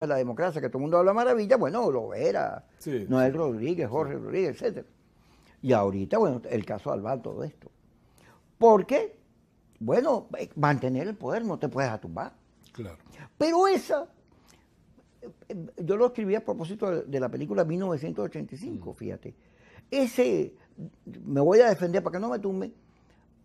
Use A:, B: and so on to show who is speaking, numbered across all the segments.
A: la democracia, que todo el mundo habla maravilla, bueno, Lovera,
B: Sí,
A: Noel
B: sí,
A: Rodríguez,
B: sí,
A: Jorge Rodríguez, etcétera. Y ahorita, bueno, el caso Alba, todo esto. Porque, bueno, mantener el poder no te puedes atumbar.
B: claro.
A: Pero esa, yo lo escribí a propósito de la película 1985, fíjate. Ese, me voy a defender para que no me tumbe,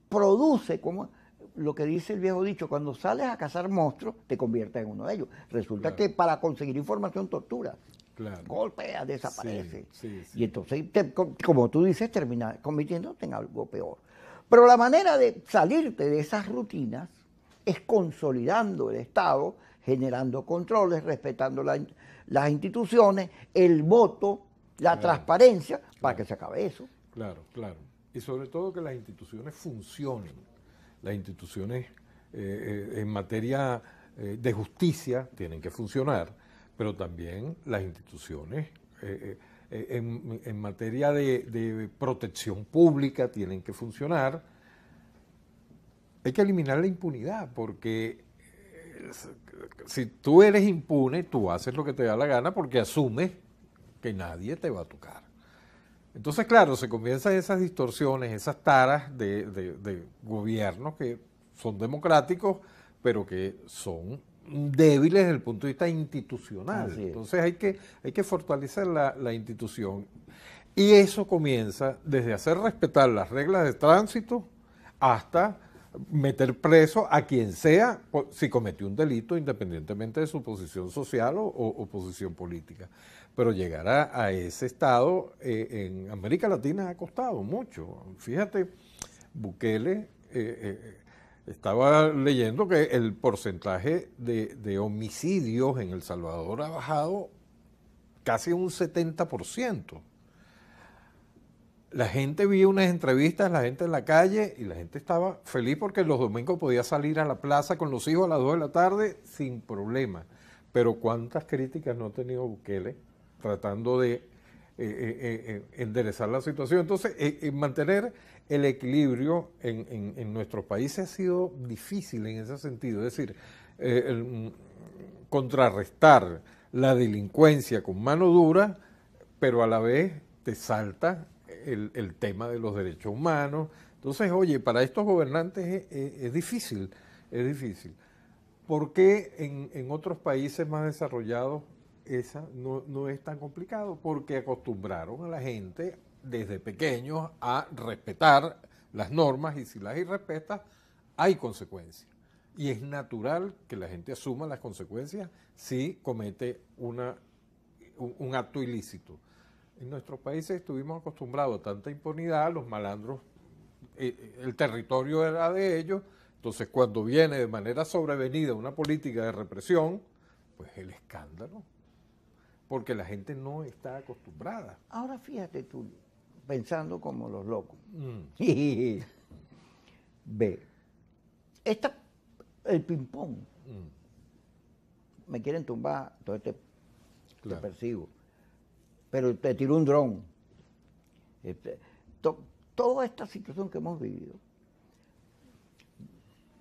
A: produce como lo que dice el viejo dicho, cuando sales a cazar monstruos, te conviertes en uno de ellos. Resulta
B: Claro.
A: que para conseguir información torturas,
B: Claro.
A: golpea, desaparece.
B: Sí, sí.
A: Y entonces, como tú dices, termina convirtiéndote en algo peor. Pero la manera de salirte de esas rutinas es consolidando el Estado, generando controles, respetando las instituciones, el voto, la
B: Claro,
A: transparencia, para
B: claro.
A: que se acabe eso.
B: Claro, claro. Y sobre todo que las instituciones funcionen. Las instituciones en materia de justicia tienen que funcionar, pero también las instituciones en materia de protección pública tienen que funcionar. Hay que eliminar la impunidad, porque si tú eres impune, tú haces lo que te da la gana porque asumes que nadie te va a tocar. Entonces, claro, se comienzan esas distorsiones, esas taras de gobiernos que son democráticos, pero que son débiles desde el punto de vista institucional.
A: Así es.
B: Entonces hay que fortalecer la institución. Y eso comienza desde hacer respetar las reglas de tránsito hasta meter preso a quien sea si cometió un delito, independientemente de su posición social o posición política. Pero llegar a ese estado en América Latina ha costado mucho. Fíjate, Bukele, estaba leyendo que el porcentaje de homicidios en El Salvador ha bajado casi un 70%. La gente vio unas entrevistas, la gente en la calle, y la gente estaba feliz porque los domingos podía salir a la plaza con los hijos a las 2 de la tarde sin problema. Pero cuántas críticas no ha tenido Bukele tratando de enderezar la situación. Entonces, mantener el equilibrio en nuestros países ha sido difícil en ese sentido. Es decir, contrarrestar la delincuencia con mano dura, pero a la vez te salta el tema de los derechos humanos. Entonces, oye, para estos gobernantes es difícil, es difícil. ¿Por qué en otros países más desarrollados esa no es tan complicado? Porque acostumbraron a la gente desde pequeños a respetar las normas, y si las irrespetas, hay consecuencias. Y es natural que la gente asuma las consecuencias si comete un acto ilícito. En nuestros países estuvimos acostumbrados a tanta impunidad, los malandros, el territorio era de ellos, entonces cuando viene de manera sobrevenida una política de represión, pues el escándalo, porque la gente no está acostumbrada.
A: Ahora fíjate tú, pensando como los locos. Ve, el ping-pong, me quieren tumbar, entonces te persigo. Pero te tiro un dron. Toda esta situación que hemos vivido,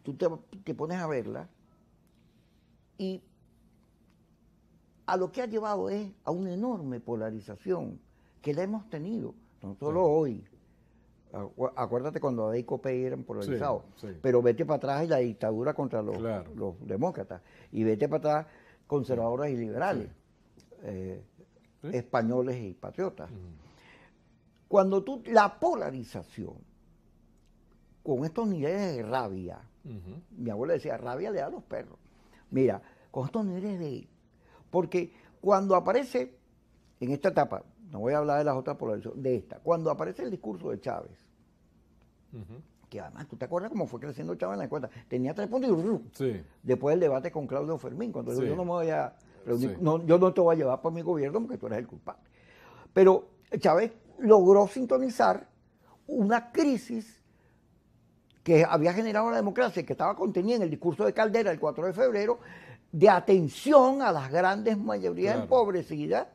A: tú te pones a verla y a lo que ha llevado es a una enorme polarización que la hemos tenido, no solo hoy. Acuérdate cuando Adey y Copey eran polarizados, pero vete para atrás y la dictadura contra los demócratas, y vete para atrás conservadores y liberales. Españoles y patriotas. Cuando la polarización, con estos niveles de rabia, mi abuela decía, rabia le da a los perros. Mira, con estos niveles porque cuando aparece, en esta etapa, no voy a hablar de las otras polarizaciones, de esta, cuando aparece el discurso de Chávez, que además, ¿tú te acuerdas cómo fue creciendo Chávez en la encuesta? Tenía 3 puntos y después el debate con Claudio Fermín, cuando yo no me voy a... yo no te voy a llevar por mi gobierno porque tú eres el culpable. Pero Chávez logró sintonizar una crisis que había generado la democracia, que estaba contenida en el discurso de Caldera el 4 de febrero, de atención a las grandes mayorías empobrecidas,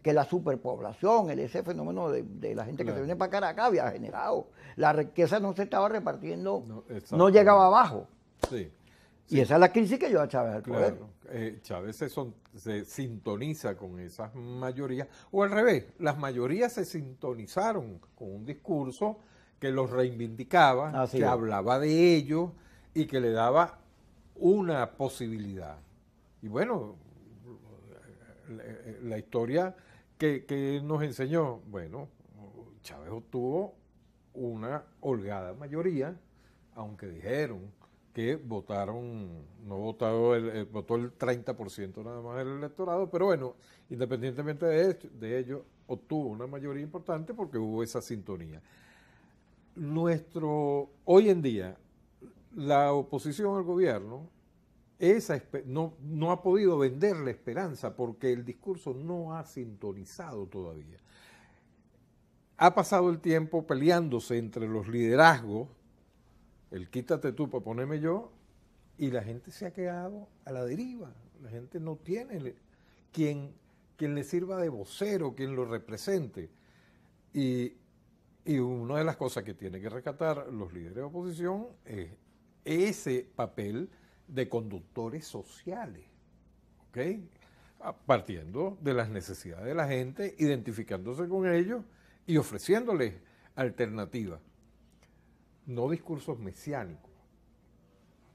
A: que la superpoblación, ese fenómeno de la gente que se viene para Caracas había generado. La riqueza no se estaba repartiendo, no llegaba abajo. Y esa es la crisis que lleva a Chávez al poder.
B: Chávez se sintoniza con esas mayorías, o al revés, las mayorías se sintonizaron con un discurso que los reivindicaba, que hablaba de ellos y que le daba una posibilidad. Y bueno, la historia que nos enseñó, bueno, Chávez obtuvo una holgada mayoría, aunque dijeron que votaron, no votó votó el 30% nada más del electorado, pero bueno, independientemente de ello, obtuvo una mayoría importante porque hubo esa sintonía. Hoy en día, la oposición al gobierno no ha podido vender la esperanza porque el discurso no ha sintonizado todavía. Ha pasado el tiempo peleándose entre los liderazgos, el quítate tú para ponerme yo, y la gente se ha quedado a la deriva. La gente no tiene quien le sirva de vocero, quien lo represente. Y una de las cosas que tiene que rescatar los líderes de oposición es ese papel de conductores sociales, ¿ok? Partiendo de las necesidades de la gente, identificándose con ellos y ofreciéndoles alternativas. No discursos mesiánicos,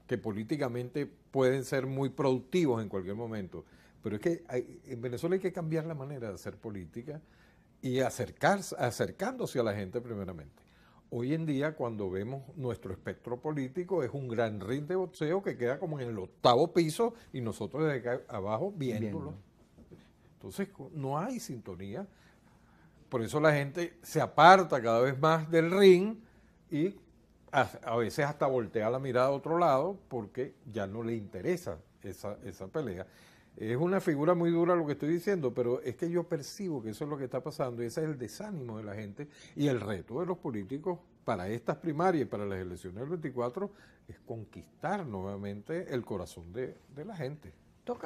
B: que políticamente pueden ser muy productivos en cualquier momento, pero es que en Venezuela hay que cambiar la manera de hacer política y acercándose a la gente primeramente. Hoy en día, cuando vemos nuestro espectro político, es un gran ring de boxeo que queda como en el 8º piso y nosotros desde acá abajo viéndolo. Entonces, no hay sintonía. Por eso la gente se aparta cada vez más del ring y a veces hasta voltea la mirada a otro lado porque ya no le interesa esa pelea. Es una figura muy dura lo que estoy diciendo, pero es que yo percibo que eso es lo que está pasando y ese es el desánimo de la gente y el reto de los políticos para estas primarias y para las elecciones del 24 es conquistar nuevamente el corazón de la gente.
A: Toca